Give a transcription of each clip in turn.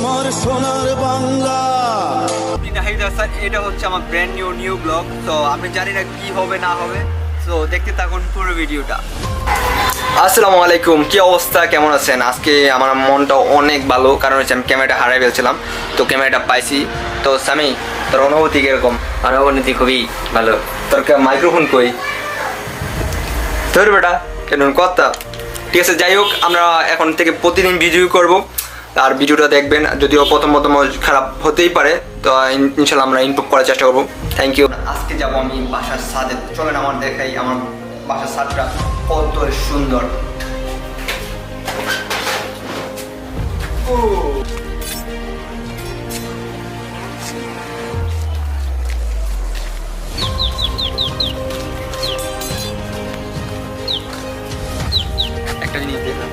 আমার সোনার বাংলা। এটা হচ্ছে আমার ব্র্যান্ড নিউ ব্লগ। তো আমি জানি না কি হবে না হবে, তো দেখতে থাকুন পুরো ভিডিওটা। আসসালামু আলাইকুম, কি অবস্থা, কেমন আছেন? আজকে আমার মনটা অনেক ভালো, কারণ হচ্ছে আমি ক্যামেরাটা হারিয়ে ফেলছিলাম, তো ক্যামেরাটা পাইছি। তো সামি, তোর অনুভূতি কিরকম? আমার অনুভূতি খুবই ভালো। তোর মাইক্রোফোন কই তোর বেটা কেন কথা? ঠিক আছে, যাই হোক, আমরা এখন থেকে প্রতিদিন ভিডিও করব, আর ভিডিওটা দেখবেন। যদিও প্রথম খারাপ হতেই পারে, তো ইনশাল্লাহ আমরা ইমপ্রুভ করার চেষ্টা করবো। Thank you. আজকে যাব আমি বাসার ছাদে, চলেন আমার দেখাই আমার বাসার ছাদটা কত সুন্দর। একটা জিনিস দেখলাম,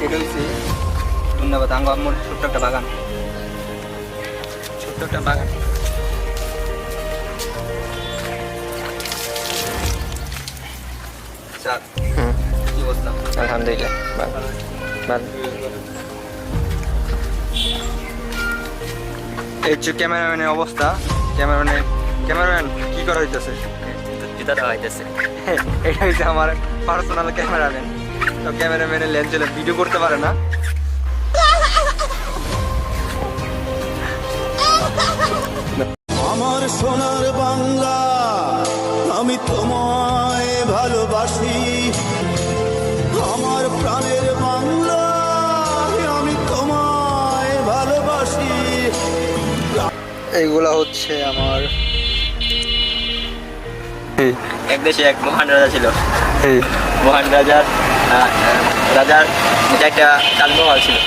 এটা হচ্ছে ধন্যবাদ আঙ্গ আমার ছোট্ট একটা বাগান, ছোট্ট একটা বাগান। কি অবস্থা? আলহামদুলিল্লাহ ভালো। এই হচ্ছে ক্যামেরাম্যানের অবস্থা। ক্যামেরাম্যান কি করা হইতেছে? জুতা দেওয়া হইতেছে। এটা হচ্ছে আমার পার্সোনাল ক্যামেরাম্যান। তো ক্যামেরাম্যানের লেন্স হলে ভিডিও করতে পারে না। আমার সোনার বাংলা, আমি তোমায় ভালোবাসি। আমার প্রাণের বাংলা, আমি তোমায় ভালোবাসি। এইগুলা হচ্ছে আমার এক দেশে এক মহান রাজা ছিল। মহান রাজার চারটা তাজমহল ছিল।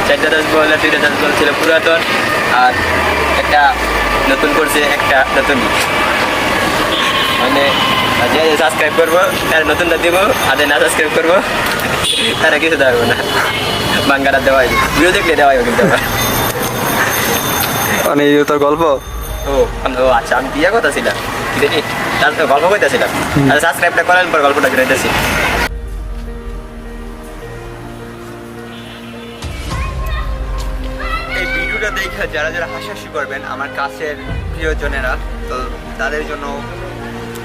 চারটা তাজমহল আর দুইটা তাজমহল ছিল পুরাতন, আর একটা নতুন করছে, একটা নতুন। মানে যে সাবস্ক্রাইব করবো তার নতুনটা দিব, আর না সাবস্ক্রাইব করবো তারা কিছু দেওয়া না। বাঙ্গারা দেওয়া হয়, ভিডিও দেখলে দেওয়া হয় কিন্তু আবার। মানে তোর গল্প। ও আচ্ছা, আমি বিয়ে কথা ছিলাম দেখি, তার তো গল্প করতেছিলাম। আর সাবস্ক্রাইবটা করার পর গল্পটা করতেছি। এই ভিডিওটা দেখে যারা যারা হাসাহাসি করবেন, আমার কাছের প্রিয়জনেরা, তো তাদের জন্য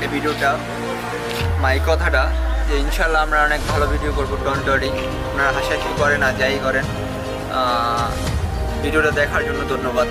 এই ভিডিওটা, এই কথাটা, যে ইনশাল্লাহ আমরা অনেক ভালো ভিডিও করবো। ডোন্ট ওয়ারি, আপনারা হাসাহাসি করেন আর যাই করেন। ভিডিওটা দেখার জন্য ধন্যবাদ।